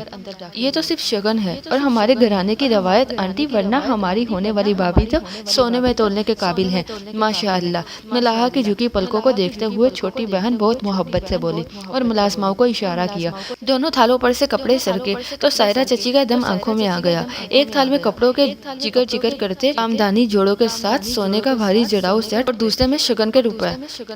یہ تو صرف شگن ہے اور ہمارے گھرانے کی روایت آنٹی، ورنہ ہماری ہونے والی بھابھی تو سونے میں تولنے کے قابل ہیں ماشاءاللہ۔ ملاحہ کی جھکی پلکوں کو دیکھتے ہوئے چھوٹی بہن بہت محبت سے بولی اور ملازماؤں کو اشارہ کیا۔ دونوں تھالوں پر سے کپڑے سرکے تو سائرہ چچی کا دم آنکھوں میں آ گیا۔ ایک تھال میں کپڑوں کے جگر جگر کرتے آمدانی جوڑوں کے ساتھ سونے کا بھاری جڑاؤ سیٹ اور دوسرے میں شگن کے روپے،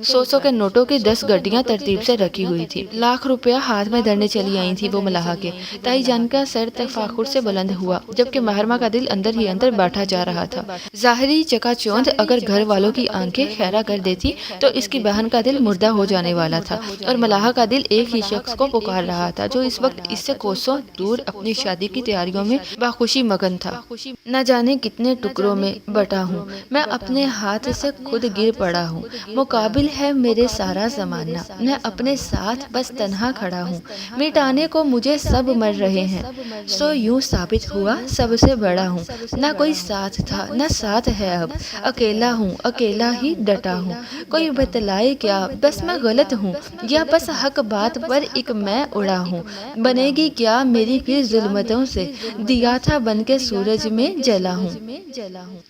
100 کے نوٹوں کی 10 گڈیاں ترتیب سے رکھی ہوئی تھی۔ لاکھ روپیہ ہاتھ میں دھرنے چلی آئی تھی وہ ملاحہ کے۔ تائی جان کا سر تفاخر سے بلند ہوا جبکہ مہرمہ کا دل اندر ہی اندر بیٹھا جا رہا تھا۔ ظاہری چکا چوندھ اگر گھر والوں کی آنکھیں خیرہ کر دیتی تو اس کی بہن کا دل مردہ ہو جانے والا تھا اور ملاحہ کا دل ایک ہی شخص کو پکار رہا تھا جو اس وقت اس سے کوسوں دور اپنی شادی کی تیاریوں میں باخوشی مگن تھا۔ نہ جانے کتنے ٹکڑوں میں بٹا ہوں میں، اپنے ہاتھ سے خود گر پڑا ہوں، مقابل ہے میرے سارا زمانہ، میں اپنے ساتھ بس تنہا کھڑا ہوں، مٹانے کو مجھے سب مر رہے ہیں، سو یوں ثابت ہوا سب سے بڑا ہوں، نہ کوئی ساتھ تھا نہ ساتھ ہے اب، اکیلا ہوں اکیلا ہی ڈٹا ہوں، کوئی بتلائے کیا بس میں غلط ہوں یا بس حق بات پر ایک میں اڑا ہوں، بنے گی کیا میری پھر ظلمتوں سے، دیا تھا بن کے سورج میں جلا ہوں،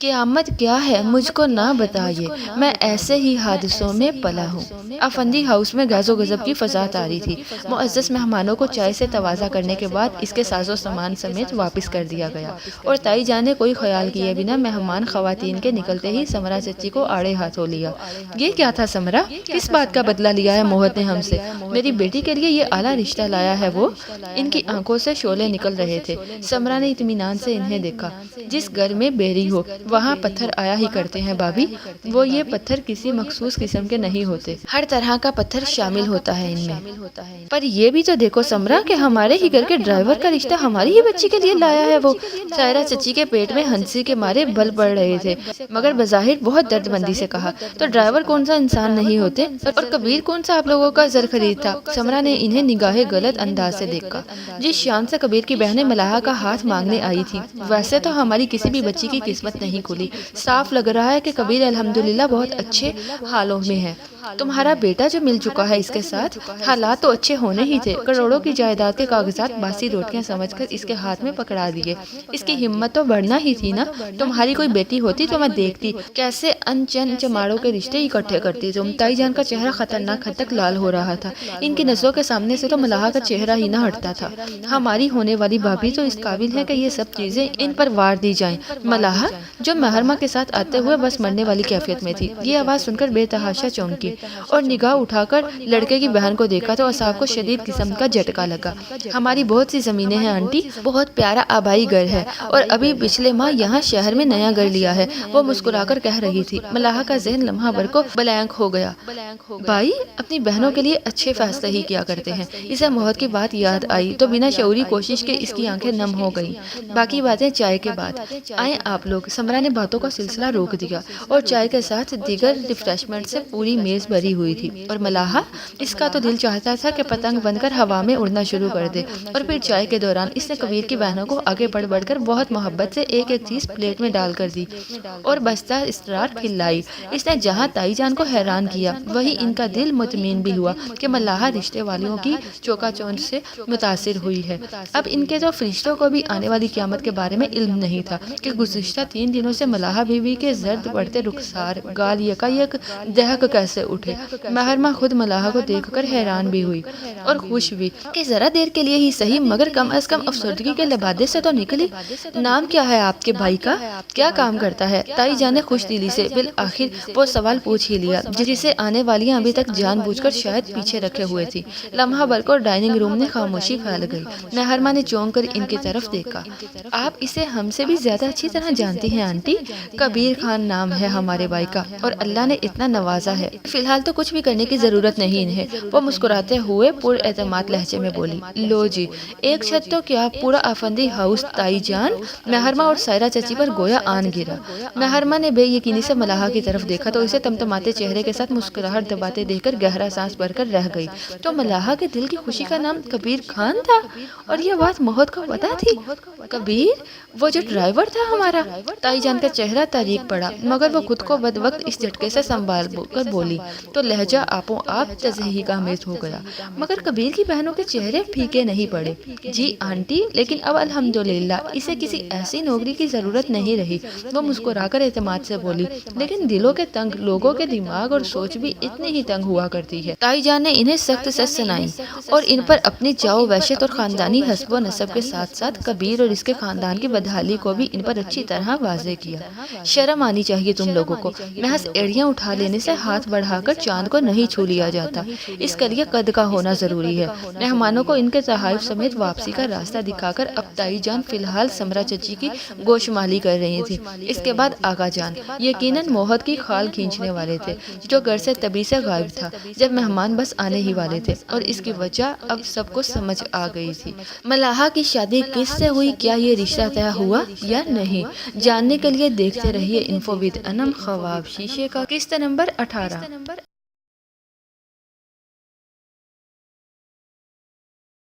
قیامت کیا ہے مجھ کو نہ بتائیے، میں ایسے ہی حادثوں میں پلا ہوں۔ افندی ہاؤس میں غیظ و غضب کی فضا طاری تھی۔ معزز مہمانوں کو چائے سے تواضع کرنے کے بعد اس کے ساز و سامان سمیت واپس کر دیا گیا اور تائی جان نے کوئی خیال کیے بنا مہمان خواتین کے نکلتے ہی سمرا چچی کو آڑے ہاتھوں لیا۔ یہ کیا تھا سمرا، کس بات کا بدلہ لیا ہے موہت نے ہم سے؟ میری بیٹی کے لیے یہ اعلیٰ رشتہ لایا ہے وہ؟ ان کی آنکھوں سے شعلے نکل رہے تھے۔ سمرا نے اطمینان سے انہیں دیکھا۔ جس گھر میں بیری ہو وہاں پتھر آیا ہی کرتے ہیں بھابھی، وہ یہ پتھر کسی مخصوص قسم کے نہیں ہوتے، ہر طرح کا پتھر شامل ہوتا ہے ان میں۔ پر یہ بھی تو دیکھو سمرا کہ ہمارے ہی گھر کے ڈرائیور کا رشتہ ہماری ہی بچی کے لیے لایا ہے وہ۔ سائرہ چچی کے پیٹ میں ہنسی کے مارے بل پڑ رہے تھے مگر بظاہر بہت درد مندی سے کہا، تو ڈرائیور کون سا انسان نہیں ہوتے اور کبیر کون سا آپ لوگوں کا زر خرید تھا؟ سمرا نے انہیں نگاہ غلط انداز سے دیکھا۔ جس شان سے کبیر کی بہنیں ملاحہ کا ہاتھ مانگنے آئی تھی ویسے تو ہماری کسی بھی بچی کی قسمت نہیں کھلی، صاف لگ رہا ہے کہ کبیر الحمدللہ بہت اچھے حالوں میں ہے۔ تمہارا بیٹا جو مل چکا ہے اس کے ساتھ، حالات تو اچھے ہونے ہی تھے، کروڑوں کی جائیداد کے کاغذات باسی روٹیاں سمجھ کر اس کے ہاتھ میں پکڑا دیے، اس کی ہمت تو بڑھنا ہی تھی نا۔ تمہاری کوئی بیٹی ہوتی تو میں دیکھتی کیسے ان چن چماڑوں کے رشتے اکٹھے کرتی تم۔ تائی جان کا چہرہ خطرناک حد تک لال ہو رہا تھا، ان کی نظروں کے سامنے سے تو ملاحہ کا چہرہ ہی نہ ہٹتا تھا۔ ہماری ہونے والی بھابھی تو اس قابل ہے کہ یہ سب چیزیں ان پر وار دی جائیں۔ ملاحہ جو مہرمہ کے ساتھ آتے ہوئے بس مرنے والی کیفیت میں تھی، یہ آواز سن کر بے تحاشا چونکی اور نگاہ اٹھا کر لڑکے کی بہن کو دیکھا تو اصحاب کو شدید قسم کا جھٹکا لگا۔ ہماری بہت سی زمینیں ہیں آنٹی، بہت پیارا آبائی گھر ہے اور ابھی پچھلے ماہ یہاں شہر میں نیا گھر لیا ہے، وہ مسکرا کر کہہ رہی تھی۔ ملاحہ کا ذہن لمحہ بھر کو بلینک ہو گیا۔ بھائی اپنی بہنوں کے لیے اچھے فیصلے ہی کیا کرتے ہیں۔ اسے موہت کی بات یاد آئی تو بنا شعوری کوشش کے اس کی آنکھیں نم ہو گئیں۔ باقی باتیں چائے کے بعد، آئیں آپ لوگ۔ سمرا نے باتوں کا سلسلہ روک دیا اور چائے کے ساتھ دیگر ریفریشمنٹ سے پوری میز گریز بھری ہوئی تھی، اور ملاحہ اس کا تو دل چاہتا تھا کہ پتنگ بن کر ہوا میں اڑنا شروع کر دے۔ اور پھر چائے کے دوران اس نے کبیر کی بہنوں کو آگے بڑھ بڑھ کر بہت محبت سے ایک ایک چیز پلیٹ میں ڈال کر دی اور بستہ اسرار کھلائی۔ اس نے جہاں تائی جان کو حیران کیا، وہی ان کا دل مطمئن بھی ہوا کہ ملاحہ رشتے والیوں کی چوکا چوند سے متاثر ہوئی ہے۔ اب ان کے تو فرشتوں کو بھی آنے والی قیامت کے بارے میں علم نہیں تھا کہ گزشتہ 3 دنوں سے ملاحہ بیوی کے زرد پڑتے رخسار، گال یکایک دہک کیسے اٹھے۔ محرمہ خود ملاحہ کو دیکھ کر حیران بھی ہوئی اور خوش بھی کہ ذرا دیر کے لیے ہی صحیح مگر کم از کم افسردگی کے لبادے سے تو نکلی۔ نام کیا ہے آپ کے بھائی کا؟ کیا کام کرتا ہے؟ تائی جان نے خوش دلی سے بالآخر وہ سوال پوچھ ہی لیا جسے آنے والیاں ابھی تک جان بوجھ کر شاید پیچھے رکھے ہوئے تھی۔ لمحہ بھر کو ڈائننگ روم میں خاموشی پھیل گئی۔ محرمہ نے چونک کر ان کی طرف دیکھا۔ آپ اسے ہم سے بھی زیادہ اچھی طرح جانتی ہیں آنٹی، کبیر خان نام ہے ہمارے بھائی کا، اور اللہ نے اتنا نوازا ہے، فی الحال تو کچھ بھی کرنے کی ضرورت نہیں انہیں۔ وہ مسکراتے ہوئے پر اعتماد لہجے میں بولی۔ لو جی، ایک چھت تو کیا پورا آفندی ہاؤس تائی جان؟ محرمہ اور سائرہ چچی پر گویا آن گرا۔ محرمہ نے بے یقینی سے ملاحہ کی طرف دیکھا تو اسے تمتماتے چہرے کے ساتھ مسکراہٹ دباتے دیکھ کر گہرا سانس بھر کر رہ گئی۔ تو ملاحہ کے دل کی خوشی کا نام کبیر خان تھا، اور یہ بات موہت کو پتا تھی؟ کبیر، وہ جو ڈرائیور تھا ہمارا؟ تائی جان کا چہرہ تاریک پڑا، مگر وہ خود کو بد وقت اس جھٹکے سے سنبھال کر بولی تو لہجہ آپوں آپ تضحیک آمیز ہو گیا۔ مگر کبیر کی بہنوں کے چہرے پھیکے نہیں پڑے۔ جی آنٹی، لیکن اب الحمدللہ اسے کسی ایسی نوکری کی ضرورت نہیں رہی، وہ مسکرا کر اعتماد سے بولی۔ لیکن دلوں کے تنگ لوگوں کے دماغ اور سوچ بھی اتنی ہی تنگ ہوا کرتی ہے۔ تائی جان نے انہیں سخت سچ سنائی اور ان پر اپنی جاؤ وحشت اور خاندانی حسب و نسب کے ساتھ ساتھ کبیر اور اس کے خاندان کی بدحالی کو بھی ان پر اچھی طرح واضح کیا۔ شرم آنی چاہیے تم لوگوں کو، محض ایڑیاں اٹھا لینے سے ہاتھ بڑھا کر چاند کو نہیں چھو لیا جاتا، اس کے لیے قد کا ہونا ضروری ہے۔ مہمانوں کو ان کے تحائف سمیت واپسی کا راستہ دکھا کر اب تائی جان فی الحال سمرا چچی کی گوشمالی کر رہی تھی۔ اس کے بعد آقا جان یقیناً موہت کی خال کھینچنے والے تھے، جو گھر سے تبھی سے غائب تھا جب مہمان بس آنے ہی والے تھے، اور اس کی وجہ اب سب کو سمجھ آ گئی تھی۔ ملاحہ کی شادی کس سے ہوئی، کیا یہ رشتہ طے ہوا یا نہیں، جاننے کے لیے دیکھتے رہیے انفو ود انم خواب شیشے کا قسط نمبر 18۔